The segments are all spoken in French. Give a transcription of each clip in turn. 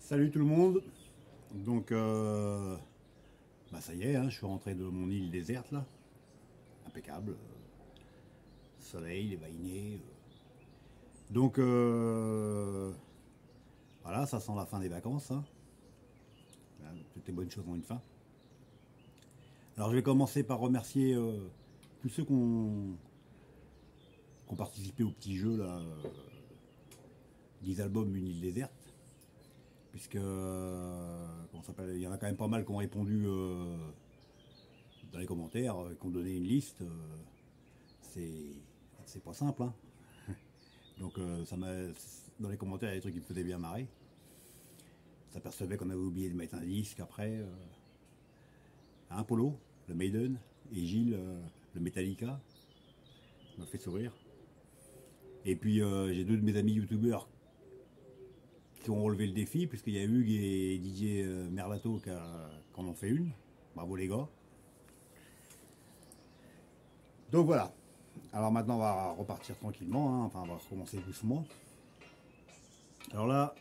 Salut tout le monde. Donc ça y est, hein, je suis rentré de mon île déserte là. Impeccable. Soleil, les baïnés. Donc voilà, ça sent la fin des vacances, hein. Toutes les bonnes choses ont une fin. Alors je vais commencer par remercier tous ceux qui ont participé au petit jeu là, 10 albums, une île déserte. Puisque comment ça s'appelle, il y en a quand même pas mal qui ont répondu dans les commentaires, qui ont donné une liste. C'est pas simple, hein. Donc dans les commentaires, il y a des trucs qui me faisaient bien marrer. On s'apercevait qu'on avait oublié de mettre un disque après. Un Polo, le Maiden, et Gilles, le Metallica. Ça m'a fait sourire. Et puis j'ai deux de mes amis youtubeurs qui ont relevé le défi, puisqu'il y a Hugues et Didier Merlato qui en ont fait une. Bravo les gars. Donc voilà. Alors maintenant on va repartir tranquillement, hein. Enfin on va recommencer doucement. Alors là,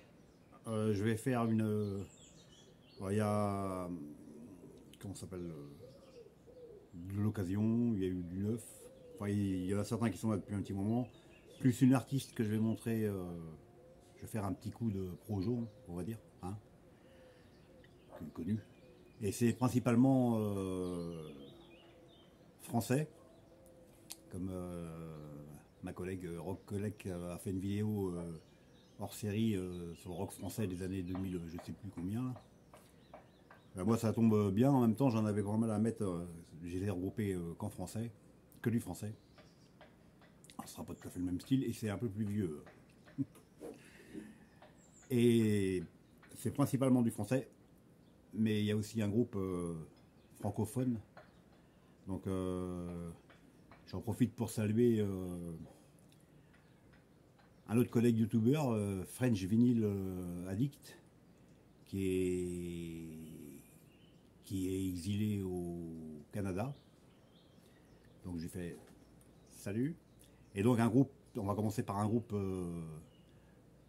je vais faire une... il y a... Comment ça s'appelle, de l'occasion, il y a eu du neuf. Enfin il y en a certains qui sont là depuis un petit moment. Plus une artiste que je vais montrer... je vais faire un petit coup de projo, on va dire, hein, connu. Et c'est principalement français, comme ma collègue Rock Collec a fait une vidéo hors série sur le rock français des années 2000, je sais plus combien. Moi ça tombe bien, en même temps j'en avais pas mal à mettre, j'ai regroupé qu'en français, que du français. Alors, ce sera pas tout à fait le même style et c'est un peu plus vieux. Et c'est principalement du français, mais il y a aussi un groupe francophone. Donc j'en profite pour saluer un autre collègue youtubeur, French Vinyl Addict, qui est exilé au Canada. Donc j'ai fait salut. Et donc un groupe, on va commencer par un groupe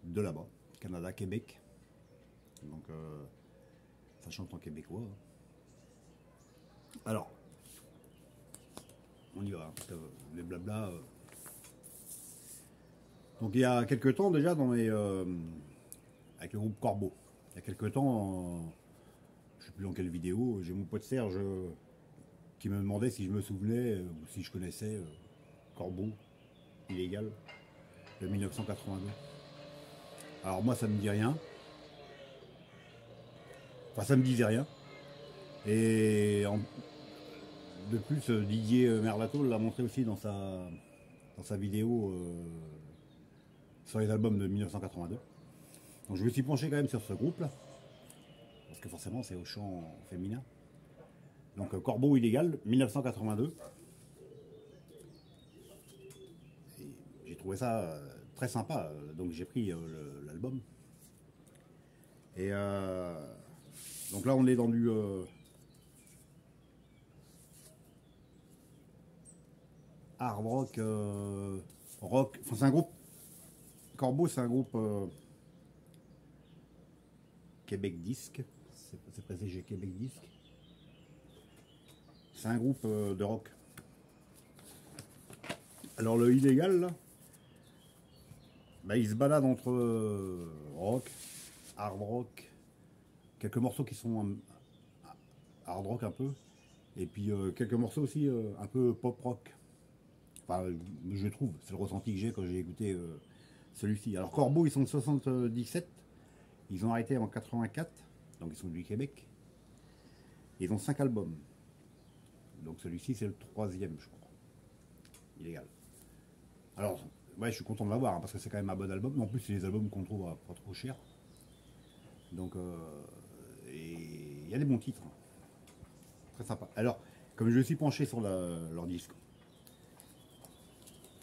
de là-bas, Canada, Québec. Donc ça chante en québécois. Alors, on y va, parce que les blabla. Donc il y a quelques temps déjà, avec le groupe Corbeau, il y a quelques temps, je ne sais plus dans quelle vidéo, j'ai mon pote Serge qui me demandait si je me souvenais ou si je connaissais Corbeau, illégal, de 1982. Alors moi ça me dit rien. Enfin ça me disait rien. Et de plus Didier Merlato l'a montré aussi dans sa vidéo sur les albums de 1982. Donc je me suis penché quand même sur ce groupe là. Parce que forcément c'est au chant féminin. Donc Corbeau illégal, 1982. J'ai trouvé ça très sympa, donc j'ai pris l'album. Et donc là on est dans du hard rock, rock. Enfin c'est un groupe. Corbeau c'est un groupe Québec Disque. C'est précisé Québec Disque. C'est un groupe de rock. Alors le illégal là, il se balade entre rock, hard rock, quelques morceaux qui sont hard rock un peu, et puis quelques morceaux aussi un peu pop rock. Enfin, je trouve, c'est le ressenti que j'ai quand j'ai écouté celui-ci. Alors Corbeau, ils sont de 77, ils ont arrêté en 84, donc ils sont du Québec. Ils ont 5 albums. Donc celui-ci c'est le 3e, je crois. Illégal. Alors, ouais, je suis content de l'avoir, hein, parce que c'est quand même un bon album. En plus, c'est des albums qu'on trouve pas trop cher. Donc, il y a des bons titres. Très sympa. Alors, comme je me suis penché sur leur disque,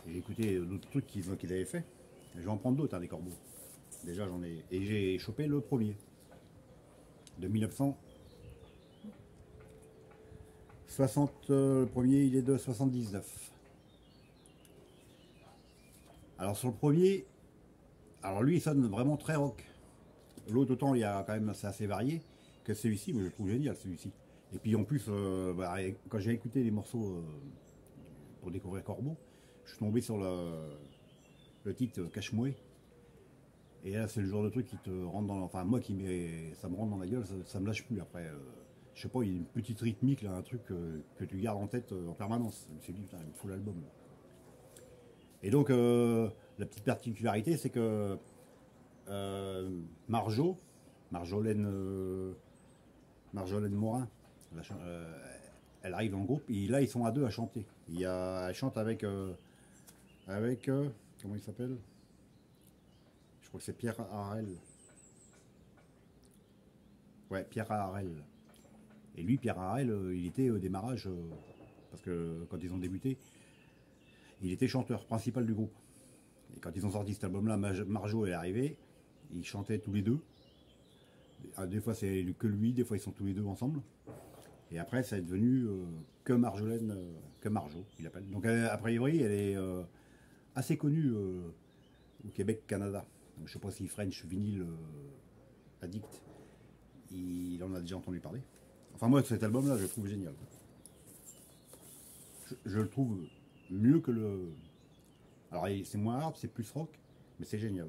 j'ai écouté d'autres trucs qu'ils avaient fait. Je vais en prendre d'autres, hein, des Corbeaux. Déjà, j'en ai. Et j'ai chopé le premier. De 1960. Le premier, il est de 79. Alors, sur le premier, alors lui, il sonne vraiment très rock. L'autre, autant il y a quand même, c'est assez varié que celui-ci, mais je le trouve génial celui-ci. Et puis en plus, bah, quand j'ai écouté les morceaux pour découvrir Corbeau, je suis tombé sur le titre Cache-Mouet. Et là, c'est le genre de truc qui te rentre dans. Enfin, moi, ça me rentre dans la gueule, ça me lâche plus après. Je sais pas, il y a une petite rythmique, là, un truc que tu gardes en tête en permanence. Je me suis dit, putain, il me faut l'album. Et donc, la petite particularité, c'est que euh, Marjo, Marjolaine, Marjolaine Morin, elle arrive dans le groupe, et là, ils sont à deux à chanter. Elle chante avec comment il s'appelle? Je crois que c'est Pierre Harel. Ouais, Pierre Harel. Et lui, Pierre Harel, il était au démarrage, parce que quand ils ont débuté, il était chanteur principal du groupe. Et quand ils ont sorti cet album-là, Marjo est arrivé, ils chantaient tous les deux. Des fois c'est que lui, des fois ils sont tous les deux ensemble. Et après ça est devenu que Marjolaine, que Marjo, il appelle. Donc a priori elle est assez connue au Québec, Canada. Donc, je sais pas si French Vinyl Addict, il en a déjà entendu parler. Enfin moi cet album-là je le trouve génial. Je le trouve mieux que le... Alors c'est moins hard, c'est plus rock, mais c'est génial.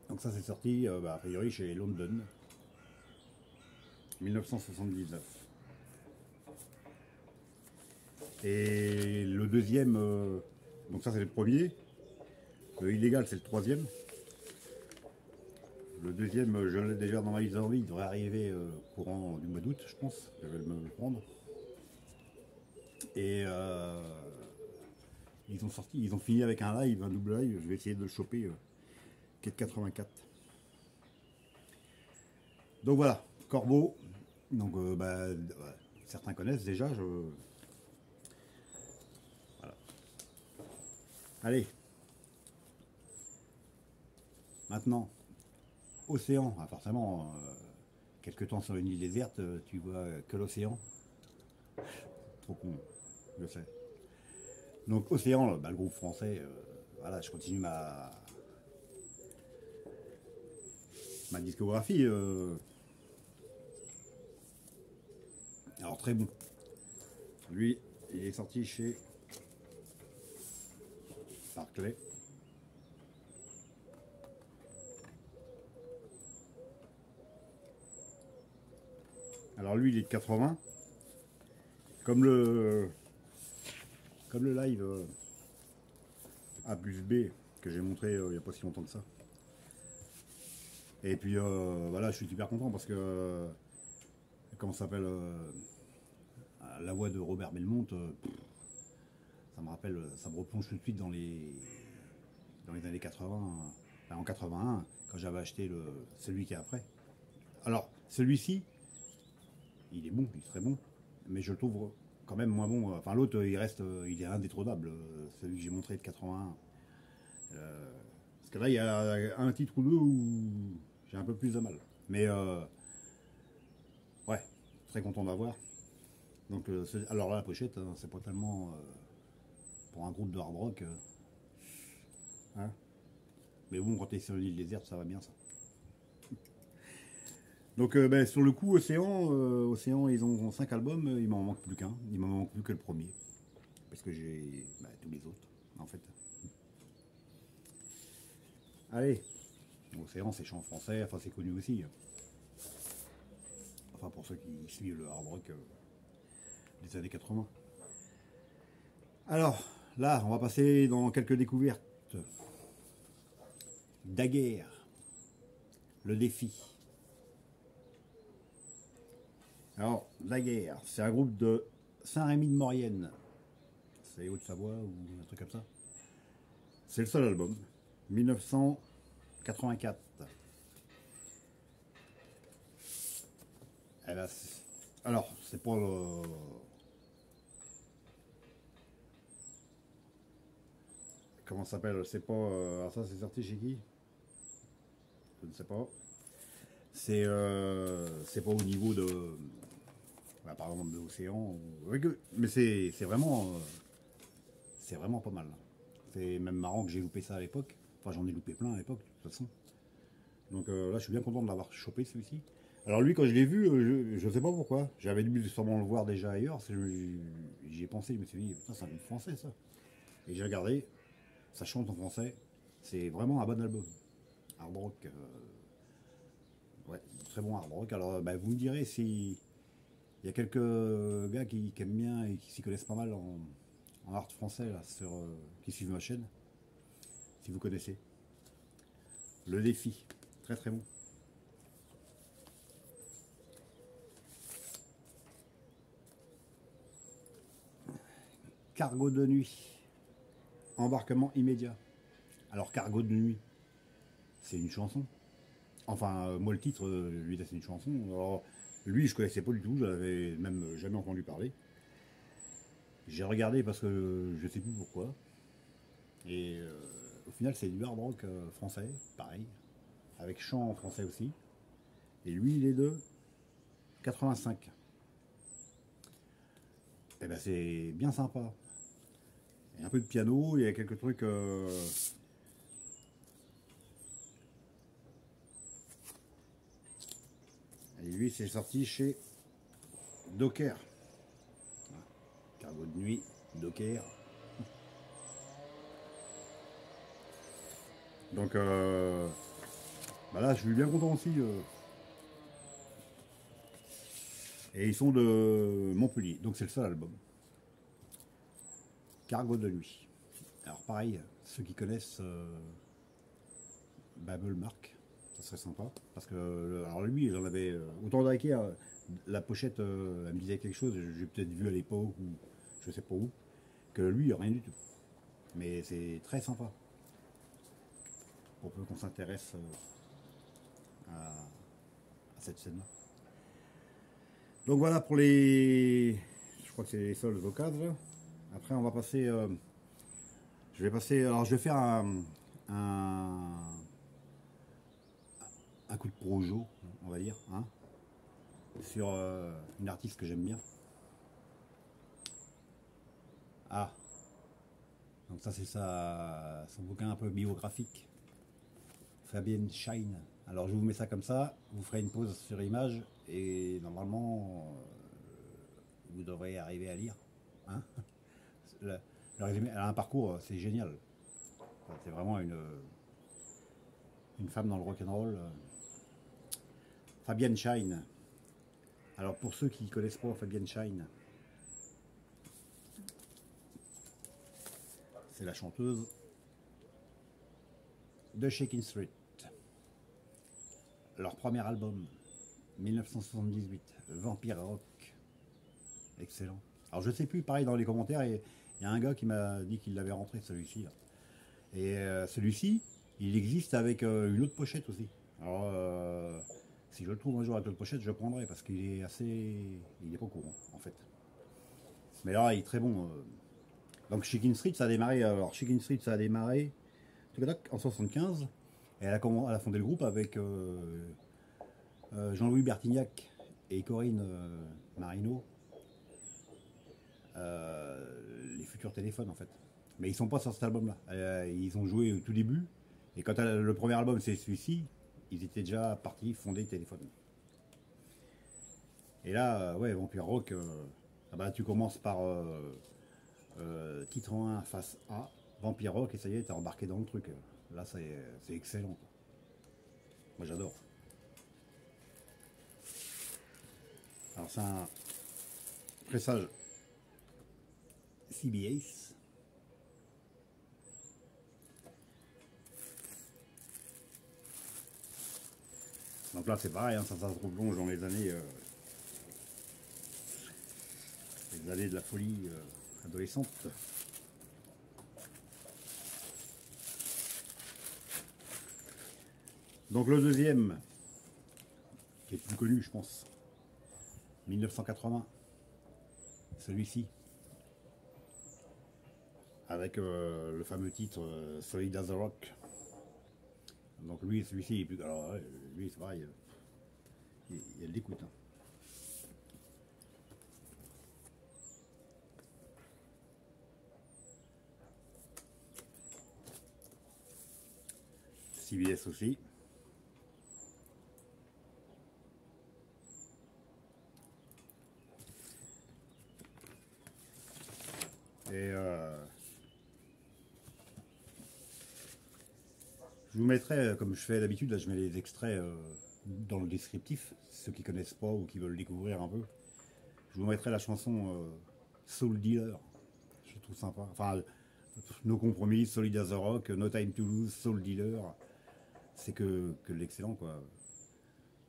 Donc ça c'est sorti a priori chez London, 1979. Et le deuxième, donc ça c'est le premier, le illégal c'est le troisième. Le deuxième, je l'ai déjà dans ma liste d'envie, il devrait arriver courant du mois d'août, je pense, je vais me le prendre. Et ils ont fini avec un live, un double live, je vais essayer de le choper, qui est de 84. Donc voilà, Corbeau, donc certains connaissent déjà, voilà. Allez, maintenant, océan, ah, forcément, quelques temps sur une île déserte, tu vois que l'océan. Trop con, je sais. Donc océan, le groupe français, voilà, je continue ma discographie. Alors très bon. Lui, il est sorti chez Barclay. Alors lui, il est de 80. Comme le live A plus B que j'ai montré il n'y a pas si longtemps que ça. Et puis voilà, je suis super content parce que comment ça s'appelle la voix de Robert Belmont, ça me rappelle, ça me replonge tout de suite dans les années 80, enfin, en 81, quand j'avais acheté celui qui est après. Alors celui-ci, il est bon, il serait bon, mais je le trouve quand même moins bon. Enfin l'autre, il est indétrônable, celui que j'ai montré de 81. Parce que là, il y a un titre ou deux où j'ai un peu plus de mal. Mais ouais, très content d'avoir. Donc, alors là, la pochette, hein, c'est pas tellement pour un groupe de hard rock. Hein. Mais bon, quand t'es sur l'île déserte, ça va bien ça. Donc, sur le coup, Océan, ils ont 5 albums, il m'en manque plus qu'un. Il m'en manque plus que le premier. Parce que j'ai tous les autres, en fait. Allez, Océan, c'est chant français, enfin, c'est connu aussi. Enfin, pour ceux qui suivent le hard rock des années 80. Alors, là, on va passer dans quelques découvertes. Daguerre, le défi. Alors, Daguerre, c'est un groupe de Saint-Rémy de Maurienne. C'est Haute-Savoie ou un truc comme ça. C'est le seul album, 1984. Alors, c'est pas le... Comment ça s'appelle? C'est pas... alors ça, c'est sorti chez qui? Je ne sais pas. C'est pas au niveau de... par exemple de l'océan. Mais c'est vraiment... c'est vraiment pas mal. C'est même marrant que j'ai loupé ça à l'époque. Enfin, j'en ai loupé plein à l'époque, de toute façon. Donc là, je suis bien content de l'avoir chopé celui-ci. Alors lui, quand je l'ai vu, je ne sais pas pourquoi. J'avais dû sûrement le voir déjà ailleurs. J'y ai pensé, je me suis dit, putain, c'est un groupe français ça. Et j'ai regardé, ça chante en français. C'est vraiment un bon album. Hard rock, ouais, très bon hard rock. Alors bah, vous me direz si il y a quelques gars qui aiment bien et qui s'y connaissent pas mal en art français là, qui suivent ma chaîne, si vous connaissez. Le défi, très très bon. Cargo de nuit, embarquement immédiat. Alors Cargo de nuit, c'est une chanson. Enfin, moi le titre, lui c'est une chanson. Alors, lui je connaissais pas du tout, j'avais même jamais entendu parler. J'ai regardé parce que je sais plus pourquoi. Et au final c'est du hard rock français, pareil, avec chant en français aussi. Et lui il est de 85. Et ben c'est bien sympa. Il y a un peu de piano, il y a quelques trucs. Et lui c'est sorti chez Docker. Cargo de nuit, Docker. Donc bah là je suis bien content aussi. Et ils sont de Montpellier, donc c'est le seul album. Cargo de nuit. Alors pareil, ceux qui connaissent Babel Mark, ça serait sympa. Parce que alors lui, j'en avais autant d'Ikea, la pochette, elle me disait quelque chose, j'ai peut-être vu à l'époque ou je sais pas où, que lui, rien du tout. Mais c'est très sympa. Pour peu qu'on s'intéresse à cette scène-là. Donc voilà pour les. Je crois que c'est les seules occasions. Après, on va passer. Je vais passer. Alors, je vais faire un coup de projo, on va dire, hein, sur une artiste que j'aime bien. Ah, donc ça c'est son bouquin un peu biographique. Fabienne Shine. Alors je vous mets ça comme ça, vous ferez une pause sur image et normalement vous devrez arriver à lire. Hein, le résumé, elle a un parcours, c'est génial. C'est vraiment une femme dans le rock'n'roll. Fabienne Shine. Alors pour ceux qui ne connaissent pas Fabienne Shine, c'est la chanteuse de Shakin' Street. Leur premier album, 1978, Vampire Rock. Excellent. Alors je sais plus, pareil dans les commentaires, il y a un gars qui m'a dit qu'il l'avait rentré celui-ci. Et celui-ci, il existe avec une autre pochette aussi. Alors si je le trouve un jour avec l'autre pochette, je le prendrai parce qu'il est assez. Il est pas courant en fait. Mais là, il est très bon. Donc Shakin' Street, ça a démarré. Alors Shakin' Street, ça a démarré en 75. Et elle a fondé le groupe avec Jean-Louis Bertignac et Corinne Marino. Les futurs téléphones en fait. Mais ils sont pas sur cet album-là. Ils ont joué au tout début. Et quand le premier album c'est celui-ci, ils étaient déjà partis fonder Téléphone. Et là, ouais, Vampire Rock, ah bah, tu commences par titre 1 face A, Vampire Rock, et ça y est, t'es embarqué dans le truc. Là, c'est excellent. Moi, j'adore. Alors, c'est un pressage CBS. Donc là, c'est pareil, hein, ça se replonge dans les années de la folie adolescente. Donc le deuxième, qui est plus connu, je pense, 1980, celui-ci, avec le fameux titre Solid as a Rock. Donc lui, celui-ci, il est plus. Alors lui, c'est pareil, il y a de l'écoute. Hein. CBS aussi. Et je vous mettrai, comme je fais d'habitude, là je mets les extraits dans le descriptif, ceux qui connaissent pas ou qui veulent découvrir un peu. Je vous mettrai la chanson Soul Dealer, je trouve sympa. Enfin, No Compromise, Solid as a Rock, No Time to Lose, Soul Dealer, c'est que l'excellent quoi.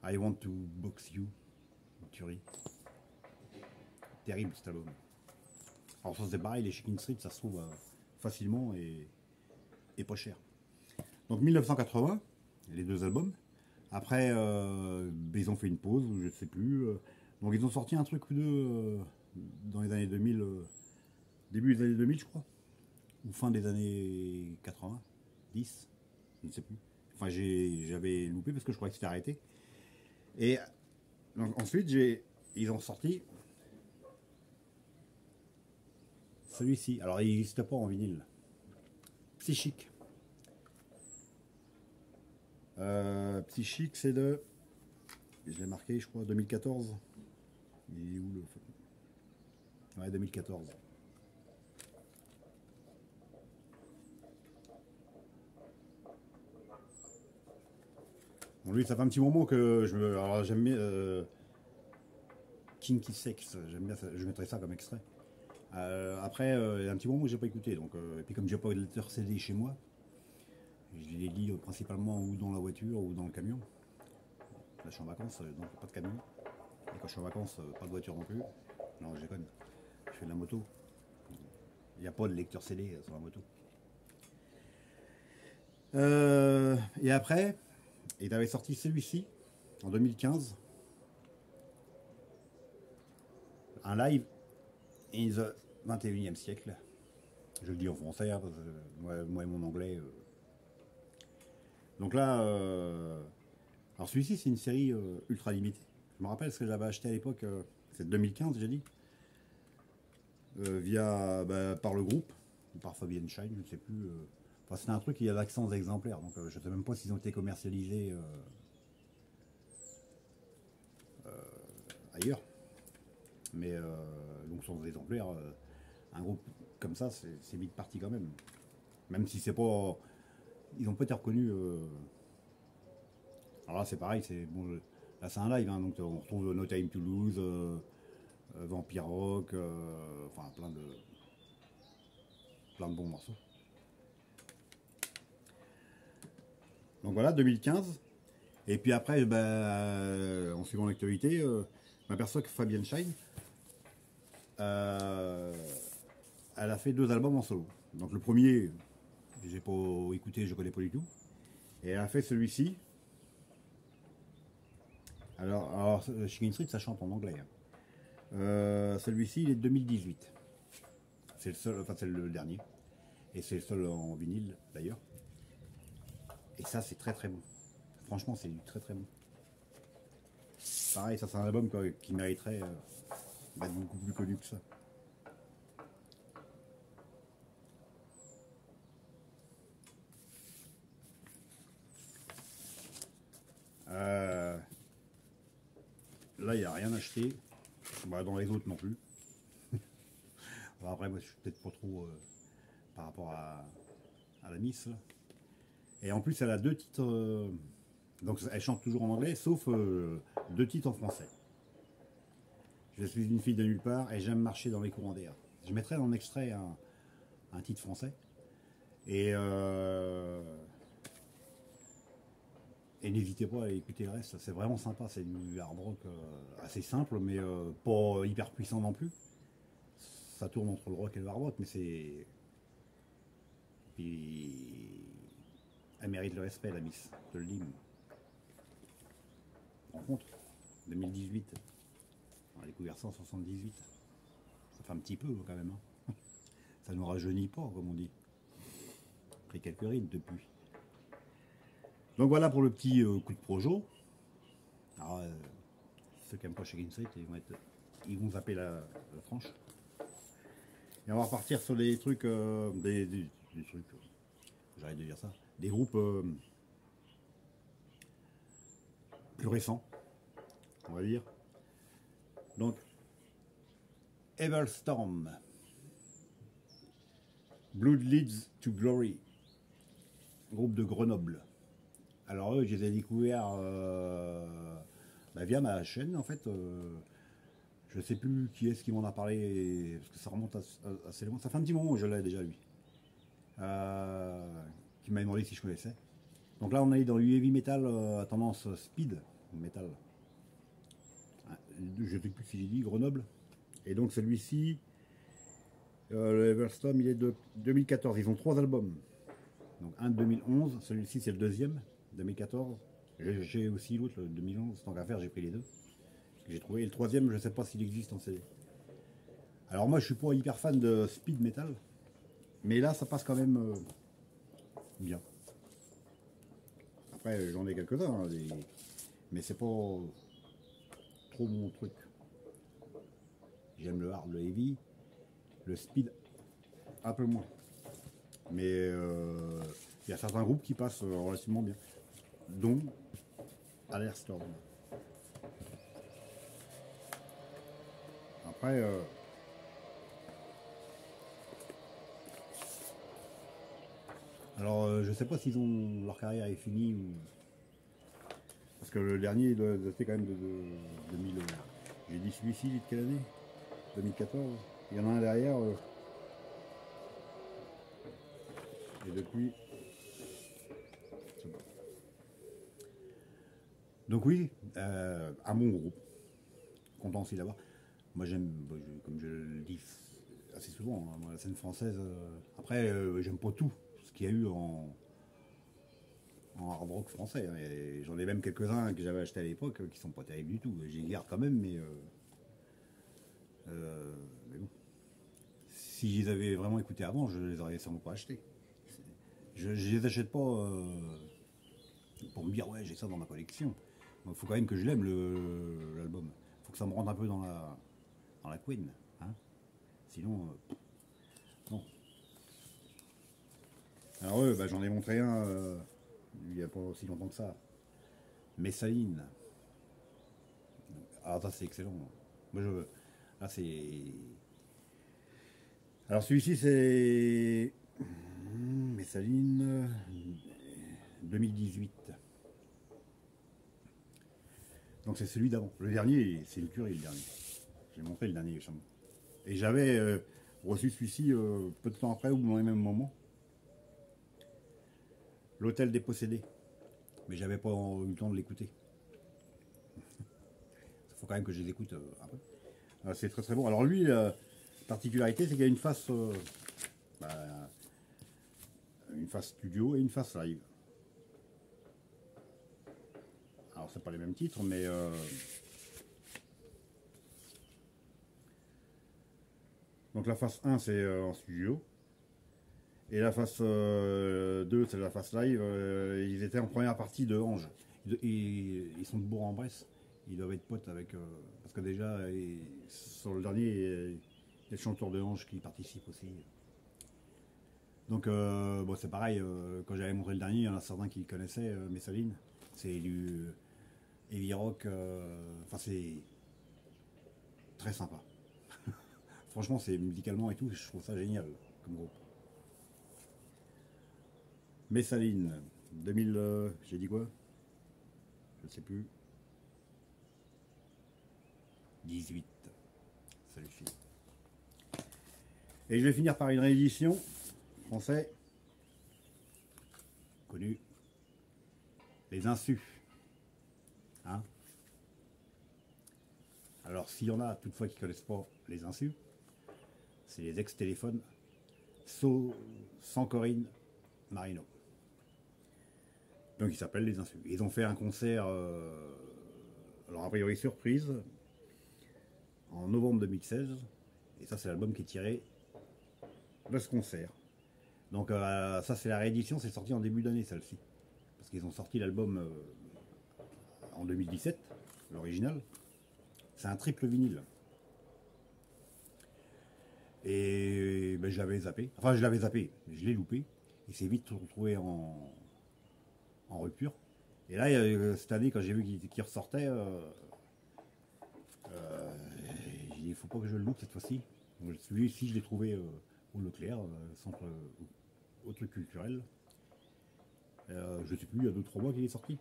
I Want to Box You, une tuerie. Terrible cet album. Alors ça c'est pareil, les Chicken Street ça se trouve facilement et pas cher. Donc 1980, les deux albums. Après, ils ont fait une pause, je sais plus. Donc ils ont sorti un truc ou deux dans les années 2000, début des années 2000 je crois, ou fin des années 80, 10, je ne sais plus. Enfin j'avais loupé parce que je croyais que c'était arrêté. Et donc, ensuite ils ont sorti celui-ci. Alors il n'existe pas en vinyle. Psychique. Psychique, c'est de. Je l'ai marqué, je crois, 2014. Il est où le. Ouais, 2014. Bon, lui, ça fait un petit moment que je me. Alors, j'aime bien. Kinky Sex, j'aime bien ça, je mettrai ça comme extrait. Après, il y a un petit moment où j'ai pas écouté. Donc, et puis, comme j'ai pas de lecteur CD chez moi, je les lis principalement ou dans la voiture ou dans le camion. Là, je suis en vacances, donc pas de camion. Et quand je suis en vacances, pas de voiture non plus. Non, je déconne. Je fais de la moto. Il n'y a pas de lecteur CD sur la moto. Et après, il avait sorti celui-ci en 2015. Un live in the 21e siècle. Je le dis en français, hein, parce que moi et mon anglais. Donc là, alors celui-ci c'est une série ultra limitée. Je me rappelle ce que j'avais acheté à l'époque, c'est 2015 j'ai dit, via par le groupe, ou par Fabienne Shine, je ne sais plus. Enfin c'était un truc, il y avait 100 exemplaires, donc je ne sais même pas s'ils ont été commercialisés ailleurs. Mais donc 100 exemplaires, un groupe comme ça, c'est vite parti quand même. Même si c'est pas. Ils n'ont pas été reconnus. Alors là, c'est pareil, c'est bon. Là, c'est un live, hein, donc on retrouve No Time to Lose, Vampire Rock, enfin plein de bons morceaux. Donc voilà, 2015. Et puis après, en suivant l'actualité, je m'aperçois que Fabienne Shine, elle a fait 2 albums en solo. Donc le premier, j'ai pas écouté, je connais pas du tout. Et elle a fait celui-ci. Alors Chicken Street, ça chante en anglais. Celui-ci, il est de 2018. C'est le seul, enfin c'est le dernier. Et c'est le seul en vinyle d'ailleurs. Et ça, c'est très très bon. Franchement, c'est très très bon. Pareil, ça c'est un album quoi, qui mériterait d'être beaucoup plus connu que ça. Là, il n'y a rien acheté. Dans les autres non plus. Après, moi, je suis peut-être pas trop par rapport à la Miss. Là. Et en plus, elle a 2 titres. Donc, elle chante toujours en anglais, sauf 2 titres en français. Je suis une fille de nulle part et j'aime marcher dans les courants d'air. Je mettrai dans l'extrait un titre français. Et n'hésitez pas à écouter le reste, c'est vraiment sympa. C'est du hard rock assez simple, mais pas hyper puissant non plus. Ça tourne entre le rock et le hard rock, mais c'est. Puis. Elle mérite le respect, la Miss, je le dis. Rencontre 2018. On a découvert ça en 78. Ça fait un petit peu quand même. Hein. Ça ne nous rajeunit pas, comme on dit. Pris quelques rides depuis. Donc voilà pour le petit coup de projo. Alors, ceux qui n'aiment pas Chicken Street, ils vont zapper la tranche. Et on va repartir sur des trucs, des trucs, j'arrête de dire ça, des groupes plus récent, on va dire. Donc, Everstorm, Blood Leads to Glory, groupe de Grenoble. Alors eux, je les ai découverts via ma chaîne, en fait. Je sais plus qui est-ce qui m'en a parlé, parce que ça remonte assez loin. Ça fait un petit moment que je l'ai déjà, lui. Qui m'a demandé si je connaissais. Donc là, on est dans du heavy metal à tendance speed metal. Je ne sais plus si j'ai dit Grenoble. Et donc celui-ci, le Everstorm, il est de 2014. Ils ont 3 albums. Donc un de 2011, celui-ci c'est le deuxième, 2014. J'ai aussi l'autre, le 2011, tant qu'à faire, j'ai pris les deux. J'ai trouvé. Et le troisième, je ne sais pas s'il existe en CD. Alors moi, je suis pas hyper fan de speed metal, mais là, ça passe quand même bien. Après, j'en ai quelques-uns, hein, mais c'est pas trop mon truc. J'aime le hard, le heavy, le speed, un peu moins. Mais il y a certains groupes qui passent relativement bien, dont Everstorm. Après, alors je sais pas s'ils ont leur carrière est finie ou parce que le dernier il doit dater quand même de 2000. J'ai dit celui-ci, il est de quelle année? 2014. Il y en a un derrière. Et depuis. Donc oui, un bon groupe. Content aussi d'avoir. Moi j'aime, comme je le dis assez souvent, hein, moi, la scène française. Après, j'aime pas tout ce qu'il y a eu en hard rock français. Hein, et j'en ai même quelques-uns que j'avais achetés à l'époque qui sont pas terribles du tout. J'y garde quand même, mais bon. Si je les avais vraiment écoutés avant, je les aurais sûrement pas achetés. Je les achète pas pour me dire ouais j'ai ça dans ma collection. Il faut quand même que je l'aime l'album. Il faut que ça me rentre un peu dans la Queen. Hein, sinon, non. Alors j'en ai montré un il n'y a pas aussi longtemps que ça. Messaline. Ah ça c'est excellent. Moi, là c'est. Alors celui-ci c'est Messaline 2018. Donc c'est celui d'avant. Le dernier, c'est le curé, le dernier. J'ai montré le dernier chambre. Et j'avais reçu celui-ci peu de temps après, ou dans les mêmes moments. L'Hôtel des Possédés. Mais j'avais pas eu le temps de l'écouter. Il faut quand même que je les écoute un peu. C'est très très bon. Alors lui, la particularité, c'est qu'il y a une face studio et une face live. Alors c'est pas les mêmes titres, mais donc la face 1 c'est en studio et la face 2 c'est la face live. Ils étaient en première partie de Ange. Ils sont de Bourg-en-Bresse. Ils doivent être potes avec parce que déjà sur le dernier il y a le chanteur de Ange qui participe aussi. Donc bon c'est pareil, quand j'avais montré le dernier, il y en a certains qui connaissaient Messaline. C'est du heavy rock, enfin c'est très sympa. Franchement c'est musicalement et tout, je trouve ça génial comme groupe. Messaline, 2000, j'ai dit quoi? Je ne sais plus. 18, ça lui suffit. Et je vais finir par une réédition français connu, les Insus. Hein, alors s'il y en a toutefois qui ne connaissent pas les Insus, c'est les ex-téléphones sans Corinne Marino. Donc ils s'appellent les Insus. Ils ont fait un concert, alors a priori surprise, en novembre 2016. Et ça c'est l'album qui est tiré de ce concert. Donc ça c'est la réédition, c'est sorti en début d'année celle-ci. Parce qu'ils ont sorti l'album en 2017, l'original. C'est un triple vinyle. Et je l'avais zappé. Enfin je l'avais zappé, je l'ai loupé. Il s'est vite retrouvé en rupture. Et là, cette année, quand j'ai vu qu'il ressortait, j'ai dit, il faut pas que je le loupe cette fois-ci. Celui-ci, je l'ai trouvé au Leclerc, centre au truc culturel. Je sais plus, il y a 2-3 mois qu'il est sorti.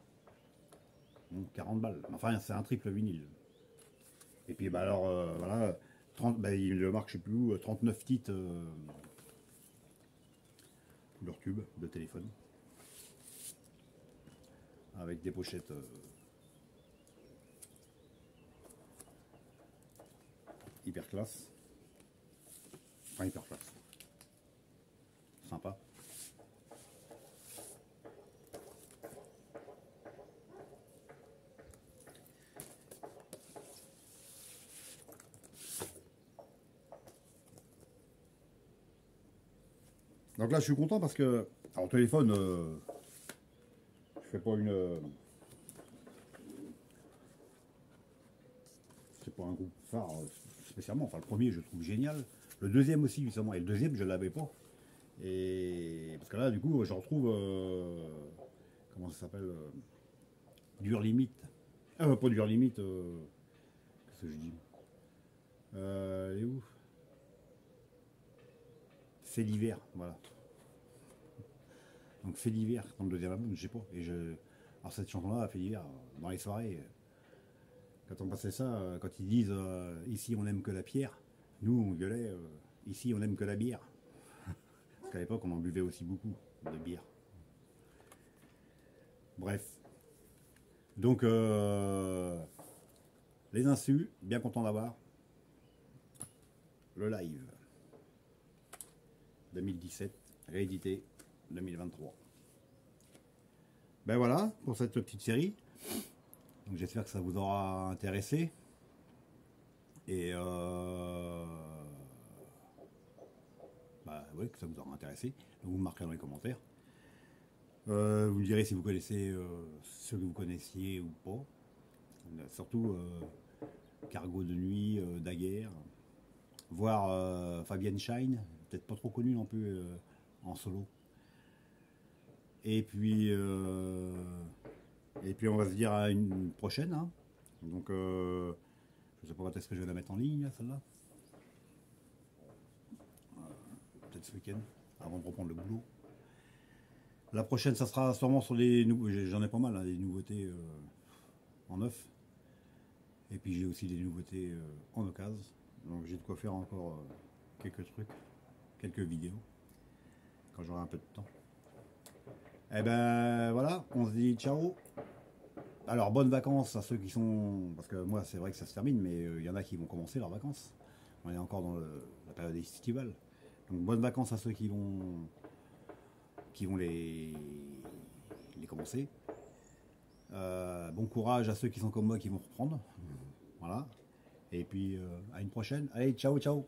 Bon, 40 balles. Enfin, c'est un triple vinyle. Et puis, bah alors, voilà, 30, bah, il le marque, je sais plus où, 39 titres couleur tube de téléphone. Avec des pochettes hyper classe. Enfin, hyper classe. Sympa. Donc là, je suis content parce que, alors, téléphone, je fais pas une. C'est pas un groupe phare spécialement. Enfin, le premier, je le trouve génial. Le deuxième aussi, justement. Et le deuxième, je l'avais pas. Et parce que là, du coup, je retrouve. Comment ça s'appelle Dur Limite. Ah, pas Dur Limite. Qu'est-ce que je dis elle est où C'est l'hiver, voilà. Donc fait d'hiver, dans le deuxième album, je sais pas. Alors cette chanson-là, fait d'hiver, dans les soirées, quand on passait ça, quand ils disent ici on n'aime que la pierre, nous on gueulait ici on n'aime que la bière. Parce qu'à l'époque on en buvait aussi beaucoup de bière. Bref. Donc les insus, bien content d'avoir le live 2017, réédité 2023. Ben voilà pour cette petite série. Donc j'espère que ça vous aura intéressé. Et bah ouais, que ça vous aura intéressé. Donc vous me marquerez dans les commentaires. Vous me direz si vous connaissez ceux que vous connaissiez ou pas. Surtout Cargo de nuit, Daguerre. Voir Fabienne Shine, peut-être pas trop connue non plus en solo. Et puis on va se dire à une prochaine. Hein. Donc je sais pas quand est-ce que je vais la mettre en ligne celle-là. Peut-être ce week-end, avant de reprendre le boulot. La prochaine, ça sera sûrement sur des nouveaux. J'en ai pas mal, hein, des nouveautés en neuf. Et puis j'ai aussi des nouveautés en occasion. Donc j'ai de quoi faire encore quelques trucs, quelques vidéos, quand j'aurai un peu de temps. Et ben voilà, on se dit ciao. Alors bonnes vacances à ceux qui sont. Parce que moi c'est vrai que ça se termine, mais il y en a qui vont commencer leurs vacances. On est encore dans la période estivale. Donc bonnes vacances à ceux qui vont les commencer. Bon courage à ceux qui sont comme moi qui vont reprendre. Voilà. Et puis à une prochaine. Allez, ciao, ciao.